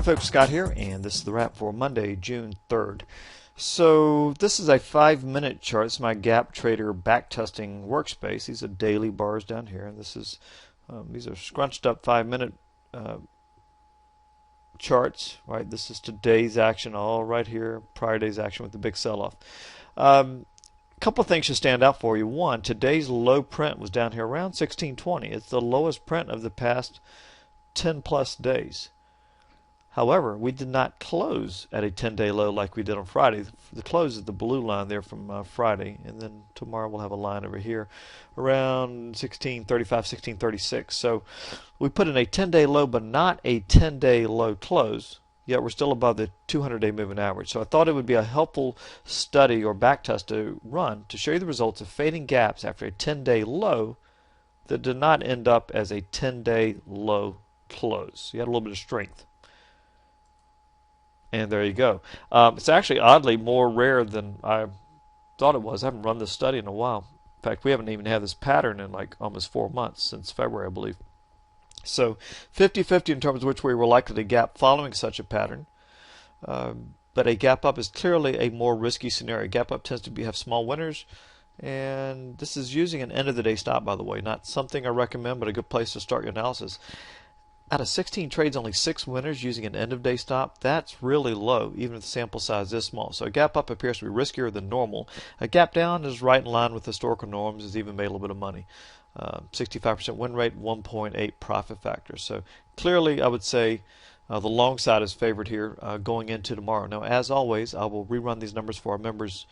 folks, Scott here, and this is the wrap for Monday, June 3rd. So this is a 5-minute chart. It's my gap trader backtesting workspace. These are daily bars down here, and this is these are scrunched up 5-minute charts. Right, this is today's action, all right here. Prior day's action with the big sell-off. A couple of things should stand out for you. One, today's low print was down here around 1620. It's the lowest print of the past 10 plus days. However, we did not close at a 10-day low like we did on Friday. The close is the blue line there from Friday, and then tomorrow we'll have a line over here around 1635, 1636. So we put in a 10-day low, but not a 10-day low close. Yet we're still above the 200-day moving average. So I thought it would be a helpful study or backtest to run to show you the results of fading gaps after a 10-day low that did not end up as a 10-day low close. You had a little bit of strength. And there you go. It's actually oddly more rare than I thought it was. I haven't run this study in a while. In fact, we haven't even had this pattern in like almost 4 months, since February, I believe. So 50-50 in terms of which way we're likely to gap following such a pattern. But a gap up is clearly a more risky scenario. Gap up tends to have small winners. And this is using an end-of-the-day stop, by the way. Not something I recommend, but a good place to start your analysis. Out of 16 trades, only 6 winners using an end-of-day stop. That's really low, even if the sample size is small. So a gap up appears to be riskier than normal. A gap down is right in line with historical norms, has even made a little bit of money. 65% win rate, 1.8 profit factor. So clearly, I would say the long side is favored here going into tomorrow. Now, as always, I will rerun these numbers for our members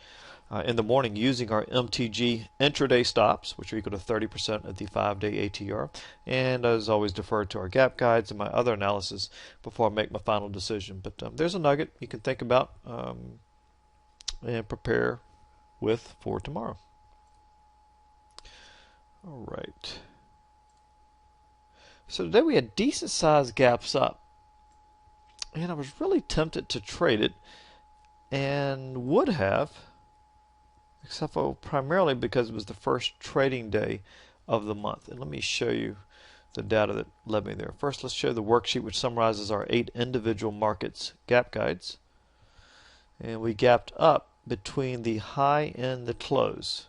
in the morning using our MTG intraday stops, which are equal to 30% of the 5-day ATR. And as always, defer to our gap guides and my other analysis before I make my final decision. But there's a nugget you can think about and prepare with for tomorrow. All right. So today we had decent sized gaps up. And I was really tempted to trade it and would have, except for primarily because it was the first trading day of the month. And let me show you the data that led me there. First, let's show the worksheet which summarizes our 8 individual markets gap guides. And we gapped up between the high and the close.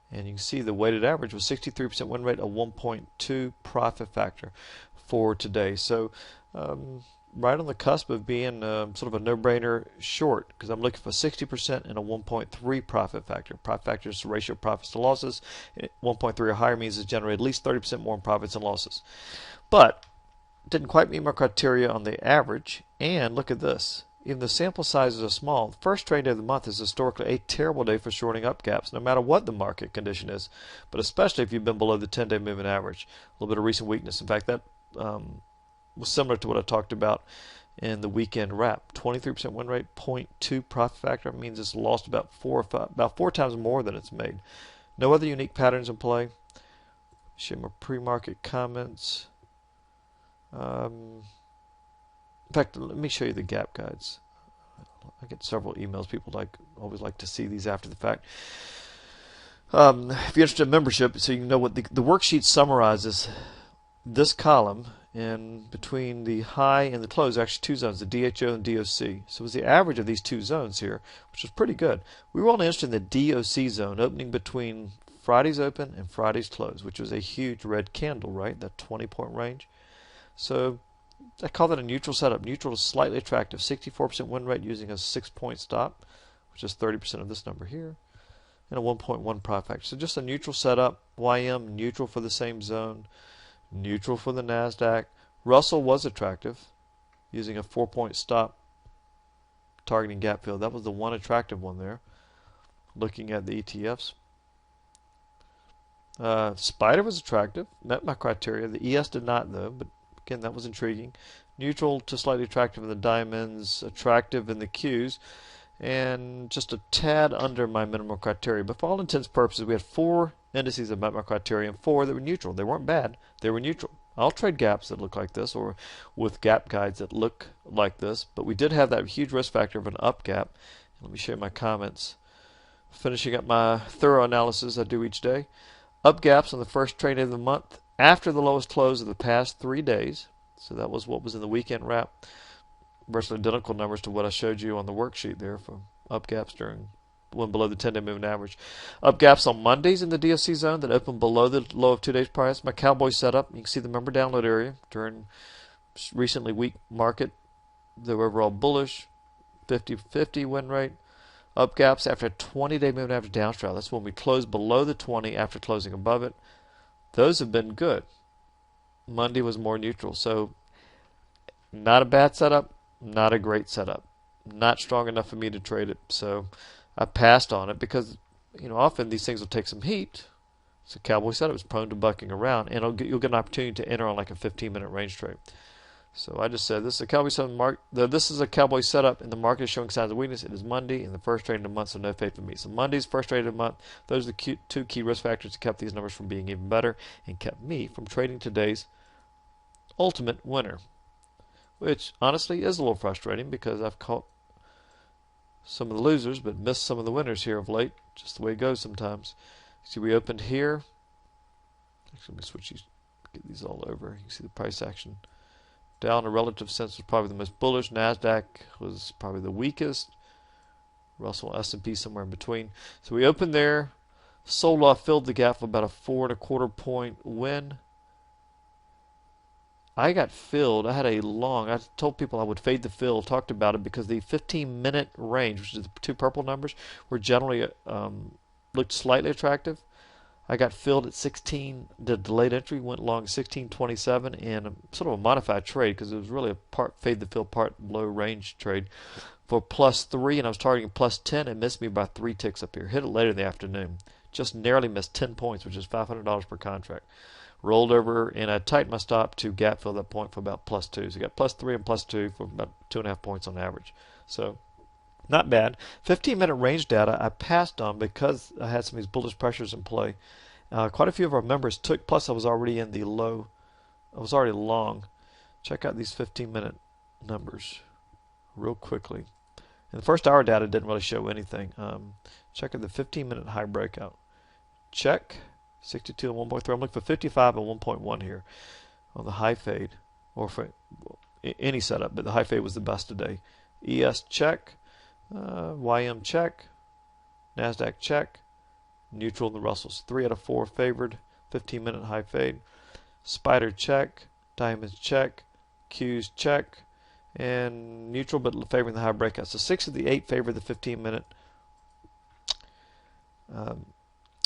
And you can see the weighted average was 63% win rate, a 1.2 profit factor for today. So right on the cusp of being sort of a no-brainer short, because I'm looking for 60% and a 1.3 profit factor. Profit factor is the ratio of profits to losses. 1.3 or higher means it's generated at least 30% more in profits and losses. But didn't quite meet my criteria on the average. And look at this. Even the sample sizes are small. The first trade day of the month is historically a terrible day for shorting up gaps, no matter what the market condition is, but especially if you've been below the 10-day moving average. A little bit of recent weakness. In fact, that was similar to what I talked about in the weekend wrap. 23% win rate, 0.2 profit factor. It means it's lost about 4 times more than it's made. No other unique patterns in play. Show my pre-market comments. In fact, let me show you the gap guides. I get several emails. People always like to see these after the fact. If you're interested in membership, so you know what the worksheet summarizes this column, and between the high and the close, actually 2 zones, the DHO and DOC. So it was the average of these 2 zones here, which was pretty good. We were only interested in the DOC zone, opening between Friday's open and Friday's close, which was a huge red candle, right? That 20-point range. So I call that a neutral setup. Neutral is slightly attractive. 64% win rate using a 6-point stop, which is 30% of this number here, and a 1.1 profit factor. So just a neutral setup. YM neutral for the same zone, neutral for the NASDAQ. Russell was attractive, using a 4-point stop, targeting gap fill. That was the one attractive one there. Looking at the ETFs. Spider was attractive, met my criteria. The ES did not, though, but again, that was intriguing. Neutral to slightly attractive in the diamonds, attractive in the Qs, and just a tad under my minimum criteria. But for all intents and purposes, we had 4 indices that met my criteria and 4 that were neutral. They weren't bad, they were neutral. I'll trade gaps that look like this, or with gap guides that look like this, but we did have that huge risk factor of an up gap. Let me share my comments. Finishing up my thorough analysis I do each day. Up gaps on the first trade of the month after the lowest close of the past 3 days. So that was what was in the weekend wrap. Virtually identical numbers to what I showed you on the worksheet there for up gaps during when below the 10-day moving average. Up gaps on Mondays in the DSC zone that opened below the low of 2 days prior. My cowboy setup. You can see the member download area during recently weak market. They were overall bullish, 50-50 win rate. Up gaps after a 20-day moving average downstride. That's when we closed below the 20 after closing above it. Those have been good. Monday was more neutral. So not a bad setup, not a great setup. Not strong enough for me to trade it. So I passed on it because, often these things will take some heat. So cowboy setup is prone to bucking around, and you'll get an opportunity to enter on like a 15-minute range trade. So I just said this is a cowboy setup. This is a cowboy setup, and the market is showing signs of weakness. It is Monday, and the first trade of the month, so no faith in me. So Monday's first trade of the month. Those are the two key risk factors that kept these numbers from being even better and kept me from trading today's ultimate winner, which honestly is a little frustrating because I've caught some of the losers but missed some of the winners here of late. Just the way it goes sometimes. See, we opened here. Actually, let me switch these, get these all over. You can see the price action. Dow in a relative sense was probably the most bullish. NASDAQ was probably the weakest. Russell, S&P somewhere in between. So we opened there, sold off, filled the gap for about a 4 1/4 point win. I got filled. I told people I would fade the fill, talked about it because the 15-minute range, which is the two purple numbers, were generally looked slightly attractive. I got filled at 16. The delayed entry went long 16.27 and sort of a modified trade because it was really a part fade the fill, part low range trade for +3, and I was targeting +10 and missed me by 3 ticks up here. Hit it later in the afternoon. Just narrowly missed 10 points, which is $500 per contract. Rolled over and I tightened my stop to gap fill that point for about +2. So I got +3 and +2 for about 2.5 points on average. So not bad. 15-minute range data I passed on because I had some of these bullish pressures in play. Quite a few of our members took, plus I was already in the low. I was already long. Check out these 15-minute numbers real quickly. And the first hour data didn't really show anything. Check out the 15-minute high breakout. Check 62 and 1.3. I'm looking for 55 and 1.1 here on the high fade, or for any setup, but the high fade was the best today. ES check. YM check, NASDAQ check, neutral in the Russells. 3 out of 4 favored, 15-minute high fade. Spider check, diamonds check, Qs check, and neutral but favoring the high breakout. So 6 of the 8 favor the 15-minute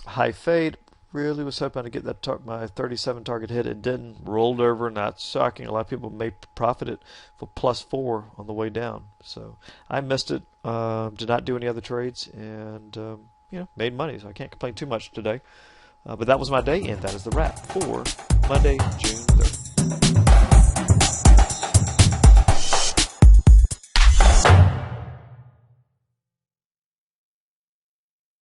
high fade. Really was hoping to get that my 37 target hit. It didn't. Rolled over. Not shocking. A lot of people may profit it for +4 on the way down. So I missed it. Did not do any other trades, and made money. So I can't complain too much today. But that was my day, and that is the wrap for Monday, June 3rd.